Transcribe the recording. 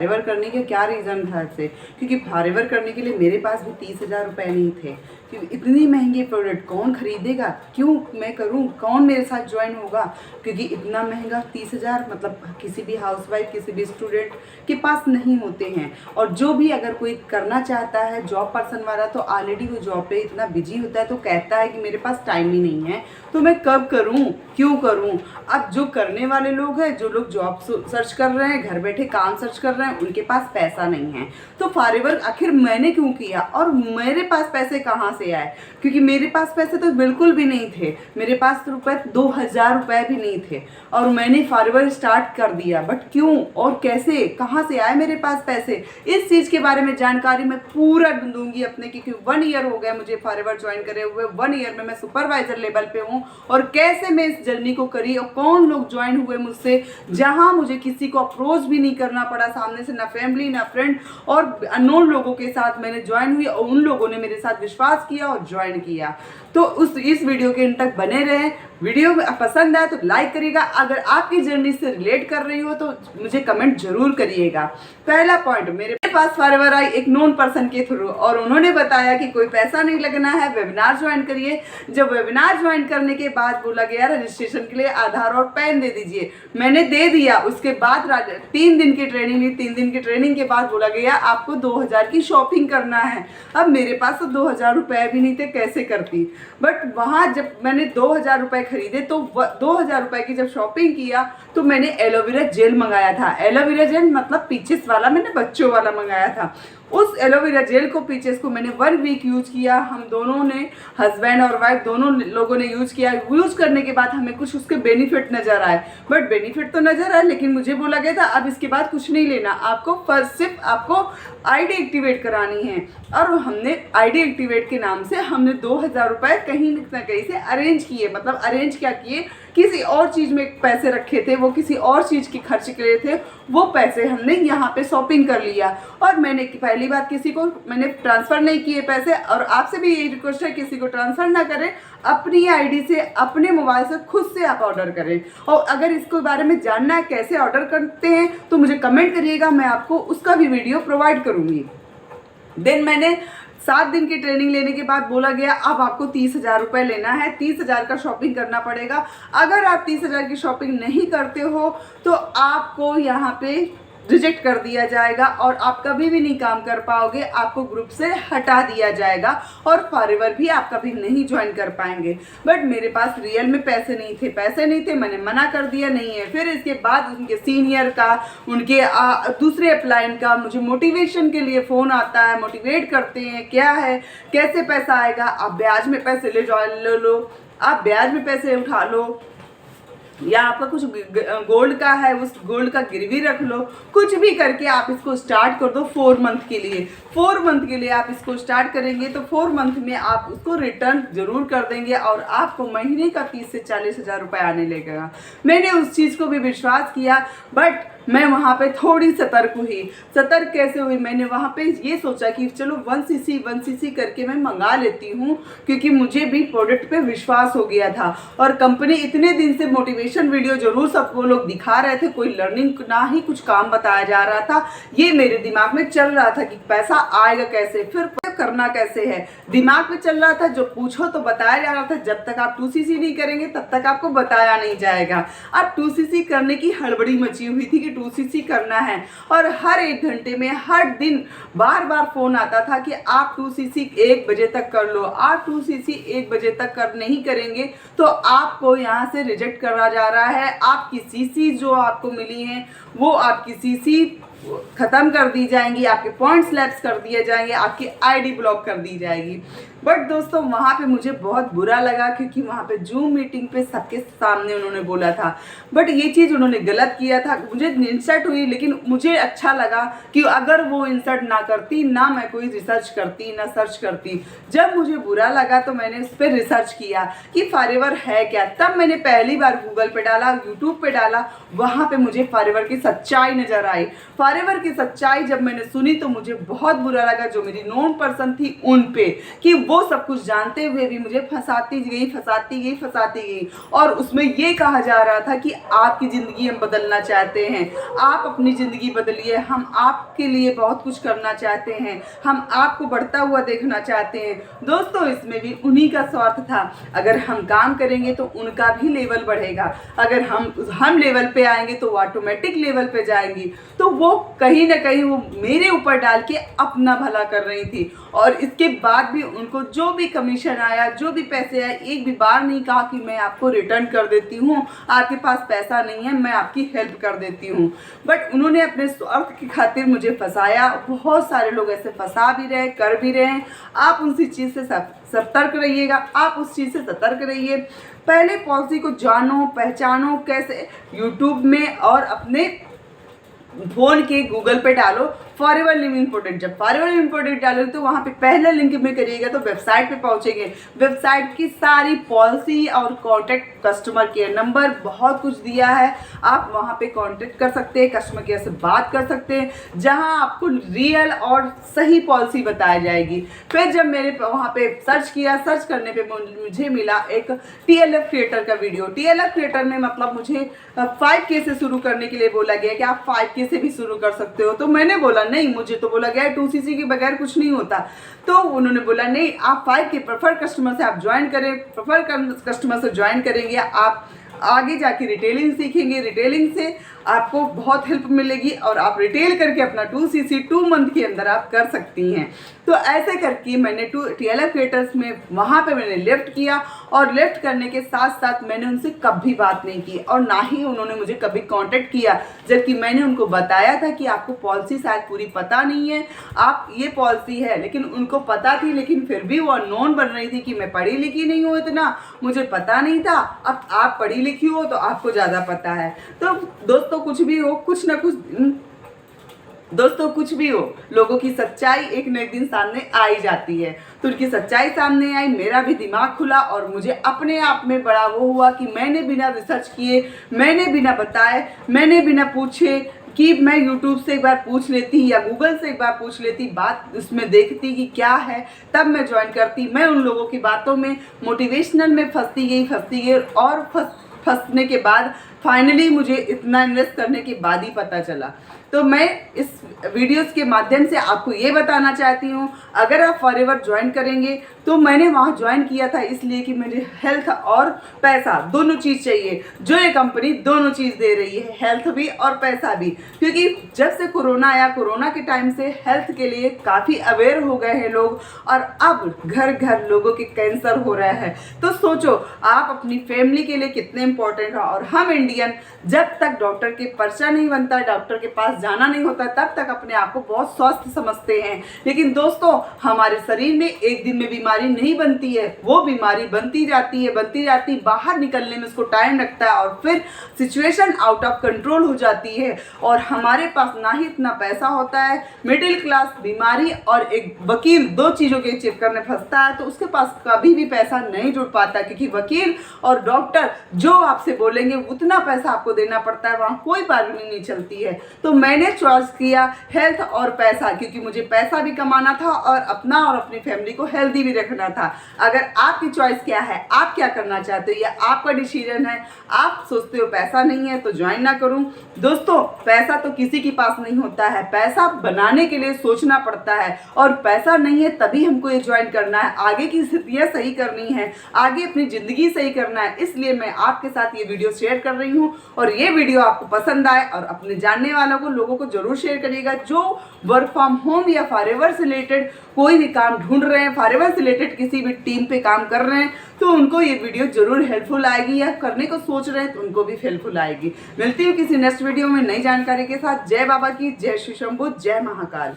Forever करने का क्या रीज़न था से, क्योंकि फॉरएवर करने के लिए मेरे पास भी 30,000 रुपये नहीं थे। क्योंकि इतनी महंगी प्रोडक्ट कौन खरीदेगा, क्यों मैं करूं, कौन मेरे साथ ज्वाइन होगा, क्योंकि इतना महंगा 30,000 मतलब किसी भी हाउसवाइफ किसी भी स्टूडेंट के पास नहीं होते हैं। और जो भी अगर कोई करना चाहता है जॉब पर्सन वाला, तो ऑलरेडी वो जॉब पे इतना बिजी होता है, तो कहता है कि मेरे पास टाइम ही नहीं है, तो मैं कब करूं, क्यों करूं। अब जो करने वाले लोग हैं, जो लोग जॉब सर्च कर रहे हैं, घर बैठे काम सर्च कर रहे हैं, उनके पास पैसा नहीं है। तो फॉरएवर आखिर मैंने क्यों किया और मेरे पास पैसे कहाँ से आए, क्योंकि मेरे पास पैसे तो बिल्कुल भी नहीं थे। मेरे पास तो 2,000 रुपये भी नहीं थे और मैंने फॉरएवर स्टार्ट कर दिया। बट क्यों और कैसे, कहाँ से आए मेरे पास पैसे, इस चीज़ के बारे में जानकारी मैं पूरा दूंगी अपने, क्योंकि 1 ईयर हो गया मुझे फॉरएवर ज्वाइन करे हुए। 1 ईयर में मैं सुपरवाइजर लेवल पे हूँ और कैसे मैं इस जर्नी को करी और कौन लोग ज्वाइन हुए मुझसे, जहाँ मुझे किसी को अप्रोच भी नहीं करना पड़ा सामने से, ना फैमिली ना फ्रेंड, और अननोन लोगों के साथ मैंने ज्वाइन हुई और उन लोगों ने मेरे साथ विश्वास किया और ज्वाइन किया। तो इस वीडियो के अंत तक बने रहें। वीडियो पसंद आए तो लाइक करिएगा, अगर आपकी जर्नी से रिलेट कर रही हो तो मुझे कमेंट जरूर करिएगा। पहला पॉइंट, मेरे पास फॉरएवर आई एक नोन पर्सन के थ्रू और उन्होंने बताया कि कोई पैसा नहीं लगना है, वेबिनार ज्वाइन करिए। जब वेबिनार ज्वाइन करने के बाद बोला गया रजिस्ट्रेशन के लिए आधार और पैन दे दीजिए, मैंने दे दिया। उसके बाद 3 दिन की ट्रेनिंग ली। 3 दिन की ट्रेनिंग के बाद बोला गया आपको 2,000 की शॉपिंग करना है। अब मेरे पास तो 2,000 रुपये भी नहीं थे, कैसे करती। बट वहाँ जब मैंने 2,000 रुपये खरीदे तो 2,000 रुपये की जब शॉपिंग किया तो मैंने एलोवेरा जेल मंगाया था। एलोवेरा जेल मतलब पीचेस वाला, मैंने बच्चों वाला मंगाया था। उस एलोवेरा जेल को पीचेस को मैंने 1 वीक यूज किया। हम दोनों ने, हस्बैंड और वाइफ दोनों लोगों ने यूज किया। यूज करने के बाद हमें कुछ उसके बेनिफिट नजर आए। बट बेनिफिट तो नजर आए, लेकिन मुझे बोला गया था अब इसके बाद कुछ नहीं लेना, आपको फर्स्ट सिर्फ आपको आईडी एक्टिवेट करानी है। और हमने आईडी एक्टिवेट के नाम से हमने 2,000 रुपये कहीं ना कहीं से अरेंज किए। मतलब अरेंज क्या किए, किसी और चीज़ में पैसे रखे थे, वो किसी और चीज़ के खर्च के लिए थे, वो पैसे हमने यहाँ पे शॉपिंग कर लिया। और मैंने पहली बात, किसी को मैंने ट्रांसफ़र नहीं किए पैसे। और आपसे भी यही रिक्वेस्ट है, किसी को ट्रांसफ़र ना करें, अपनी आईडी से अपने मोबाइल से खुद से आप ऑर्डर करें। और अगर इसके बारे में जानना है कैसे ऑर्डर करते हैं तो मुझे कमेंट करिएगा, मैं आपको उसका भी वीडियो प्रोवाइड करूँगी। देन मैंने 7 दिन की ट्रेनिंग लेने के बाद बोला गया अब आपको 30,000 रुपये लेना है, 30,000 का शॉपिंग करना पड़ेगा। अगर आप 30,000 की शॉपिंग नहीं करते हो तो आपको यहाँ पे रिजेक्ट कर दिया जाएगा और आप कभी भी नहीं काम कर पाओगे, आपको ग्रुप से हटा दिया जाएगा और फॉरएवर भी आप कभी नहीं ज्वाइन कर पाएंगे। बट मेरे पास रियल में पैसे नहीं थे, मैंने मना कर दिया नहीं है। फिर इसके बाद उनके सीनियर का, उनके दूसरे अपलाइन का मुझे मोटिवेशन के लिए फ़ोन आता है, मोटिवेट करते हैं क्या है, कैसे पैसा आएगा, आप ब्याज में पैसे ले लो, आप ब्याज में पैसे उठा लो, या आपका कुछ गोल्ड का है उस गोल्ड का गिरवी रख लो, कुछ भी करके आप इसको स्टार्ट कर दो 4 मंथ के लिए। 4 मंथ के लिए आप इसको स्टार्ट करेंगे तो 4 मंथ में आप उसको रिटर्न जरूर कर देंगे और आपको महीने का 30 से 40,000 रुपये आने लगेगा। मैंने उस चीज़ को भी विश्वास किया, बट मैं वहाँ पे थोड़ी सतर्क हुई। सतर्क कैसे हुई, मैंने वहाँ पे ये सोचा कि चलो 1cc करके मैं मंगा लेती हूँ, क्योंकि मुझे भी प्रोडक्ट पे विश्वास हो गया था। और कंपनी इतने दिन से मोटिवेशन वीडियो जरूर सब वो लोग दिखा रहे थे, कोई लर्निंग ना ही कुछ काम बताया जा रहा था। ये मेरे दिमाग में चल रहा था कि पैसा आएगा कैसे, फिर करना कैसे है, दिमाग में चल रहा था। जो पूछो तो बताया जा रहा था जब तक आप 2cc नहीं करेंगे तब तक आपको बताया नहीं जाएगा। अब 2cc करने की हड़बड़ी मची हुई थी कि 2cc करना है और हर 1 घंटे में हर दिन बार बार फोन आता था कि आप 2cc 1 बजे तक कर लो, आप 2cc 1 बजे तक नहीं करेंगे तो आपको यहाँ से रिजेक्ट करा जा रहा है, आपकी सीसी जो आपको मिली है वो आपकी सीसी ख़त्म कर दी जाएंगी, आपके पॉइंट्स लैप्स कर दिए जाएंगे, आपकी आईडी ब्लॉक कर दी जाएगी। बट दोस्तों वहाँ पे मुझे बहुत बुरा लगा, क्योंकि वहाँ पे जूम मीटिंग पे सबके सामने उन्होंने बोला था। बट ये चीज़ उन्होंने गलत किया था, मुझे इंसल्ट हुई। लेकिन मुझे अच्छा लगा कि अगर वो इंसल्ट ना करती, ना मैं कोई रिसर्च करती, ना सर्च करती। जब मुझे बुरा लगा तो मैंने उस पर रिसर्च किया कि फॉरएवर है क्या। तब मैंने पहली बार गूगल पे डाला, यूट्यूब पे डाला, वहाँ पे मुझे फॉरएवर की सच्चाई नज़र आई। फॉरएवर की सच्चाई जब मैंने सुनी तो मुझे बहुत बुरा लगा, जो मेरी नोन पर्सन थी उन पे, कि वो सब कुछ जानते हुए भी मुझे फंसाती गई। और उसमें ये कहा जा रहा था कि आपकी ज़िंदगी हम बदलना चाहते हैं, आप अपनी ज़िंदगी बदलिए, हम आपके लिए बहुत कुछ करना चाहते हैं, हम आपको बढ़ता हुआ देखना चाहते हैं। दोस्तों, इसमें भी उन्हीं का स्वार्थ था। अगर हम काम करेंगे तो उनका भी लेवल बढ़ेगा, अगर हम लेवल पे आएंगे तो वो ऑटोमेटिक लेवल पे जाएंगी। तो वो कहीं ना कहीं वो मेरे ऊपर डाल के अपना भला कर रही थी। और इसके बाद भी उनको जो भी कमीशन आया, जो भी पैसे आए, एक भी बार नहीं कहा कि मैं आपको रिटर्न कर देती हूँ, आपके पास पैसा नहीं है, मैं आपकी हेल्प कर देती हूँ। बट उन्होंने अपने स्वार्थ की खातिर मुझे फंसाया। बहुत सारे लोग ऐसे फंसा भी रहे, कर भी रहे हैं। आप उसी चीज़ से सतर्क रहिएगा, आप उस चीज़ से सतर्क रहिए। पहले पॉलिसी को जानो, पहचानो, कैसे यूट्यूब में और अपने फ़ोन के गूगल पे डालो फॉरएवर लिविंग प्रोडक्ट। जब फॉरएवर लिविंग प्रोडक्ट डालोगे तो वहाँ पे पहले लिंक में करिएगा तो वेबसाइट पे पहुँचेंगे। वेबसाइट की सारी पॉलिसी और कॉन्टैक्ट, कस्टमर केयर नंबर, बहुत कुछ दिया है। आप वहाँ पे कॉन्टैक्ट कर सकते हैं, कस्टमर केयर से बात कर सकते हैं, जहाँ आपको रियल और सही पॉलिसी बताई जाएगी। फिर जब मैंने वहाँ पे सर्च किया, सर्च करने पे मुझे मिला एक TLF क्रिएटर का वीडियो। TLF क्रिएटर में मतलब मुझे 5K से शुरू करने के लिए बोला गया कि आप 5K से भी शुरू कर सकते हो। तो मैंने बोला नहीं, मुझे तो बोला गया है 2cc के बगैर कुछ नहीं होता। तो उन्होंने बोला नहीं, आप 5K प्रेफर कस्टमर से आप ज्वाइन करें, प्रेफर कस्टमर से ज्वाइन करेंगे, आप आगे जाके रिटेलिंग सीखेंगे, रिटेलिंग से आपको बहुत हेल्प मिलेगी और आप रिटेल करके अपना 2cc 2 मंथ के अंदर आप कर सकती हैं। तो ऐसे करके मैंने TLF क्रिएटर्स में वहाँ पे मैंने लेफ्ट किया, और लेफ्ट करने के साथ साथ मैंने उनसे कभी बात नहीं की और ना ही उन्होंने मुझे कभी कांटेक्ट किया। जबकि मैंने उनको बताया था कि आपको पॉलिसी शायद पूरी पता नहीं है, आप ये पॉलिसी है, लेकिन उनको पता थी, लेकिन फिर भी वो अननोन बन रही थी कि मैं पढ़ी लिखी नहीं हूँ, इतना मुझे पता नहीं था। अब आप पढ़ी लिखी हो तो आपको ज़्यादा पता है। तो दोस्तों, कुछ भी हो, कुछ ना कुछ दोस्तों कुछ भी हो, लोगों की सच्चाई एक न एक दिन सामने आ ही जाती है। तो उनकी सच्चाई सामने आई, मेरा भी दिमाग खुला और मुझे अपने आप में बड़ा वो हुआ कि मैंने बिना रिसर्च किए, मैंने बिना बताए, मैंने बिना पूछे कि मैं YouTube से एक बार पूछ लेती या गूगल से एक बार पूछ लेती, बात उसमें देखती कि क्या है, तब मैं ज्वाइन करती। मैं उन लोगों की बातों में, मोटिवेशनल में फंसती गई और फंसने के बाद फाइनली मुझे इतना इन्वेस्ट करने के बाद ही पता चला। तो मैं इस वीडियोस के माध्यम से आपको ये बताना चाहती हूँ, अगर आप फॉरएवर ज्वाइन करेंगे तो मैंने वहाँ ज्वाइन किया था इसलिए कि मुझे हेल्थ और पैसा दोनों चीज़ चाहिए, जो ये कंपनी दोनों चीज़ दे रही है, हेल्थ भी और पैसा भी। क्योंकि जब से कोरोना आया, कोरोना के टाइम से हेल्थ के लिए काफ़ी अवेयर हो गए हैं लोग, और अब घर घर लोगों के कैंसर हो रहा है। तो सोचो आप अपनी फैमिली के लिए कितने इंपॉर्टेंट हो। और हम इंडियन जब तक डॉक्टर के पर्चा नहीं बनता, डॉक्टर के पास जाना नहीं होता, तब तक अपने आप को बहुत स्वस्थ समझते हैं। लेकिन दोस्तों, हमारे शरीर में एक दिन में बीमारी नहीं बनती है, वो बीमारी बनती जाती, बाहर निकलने में उसको टाइम लगता है और फिर सिचुएशन आउट ऑफ कंट्रोल हो जाती है। और हमारे पास ना ही इतना पैसा होता है, मिडिल क्लास बीमारी और एक वकील, दो चीज़ों के चक्कर में फंसता है, तो उसके पास कभी भी पैसा नहीं जुड़ पाता। क्योंकि वकील और डॉक्टर जो आपसे बोलेंगे उतना पैसा आपको देना पड़ता है, वहाँ कोई बार्गेनिंग नहीं चलती है। तो मैंने चॉइस किया हेल्थ और पैसा, क्योंकि मुझे पैसा भी कमाना था और अपना और अपनी फैमिली को हेल्दी भी रखना था। अगर आपकी चॉइस क्या है, आप क्या करना चाहते हो, या आपका डिसीजन है, आप सोचते हो पैसा नहीं है तो ज्वाइन ना करूं। दोस्तों, पैसा तो किसी के पास नहीं होता है, पैसा बनाने के लिए सोचना पड़ता है, और पैसा नहीं है तभी हमको ये ज्वाइन करना है। आगे की स्थितियाँ सही करनी है, आगे अपनी ज़िंदगी सही करना है, इसलिए मैं आपके साथ ये वीडियो शेयर कर रही हूँ। और ये वीडियो आपको पसंद आए और अपने जानने वालों को, लोगों को जरूर शेयर करिएगा जो वर्क फ्रॉम होम या फॉरएवर से रिलेटेड कोई भी काम ढूंढ रहे हैं, फॉरएवर से रिलेटेड किसी भी टीम पे काम कर रहे हैं, तो उनको ये वीडियो जरूर हेल्पफुल आएगी, या करने को सोच रहे हैं तो उनको भी हेल्पफुल आएगी। मिलती हूँ किसी नेक्स्ट वीडियो में नई जानकारी के साथ। जय बाबा की, जय श्री शंभू, जय महाकाल।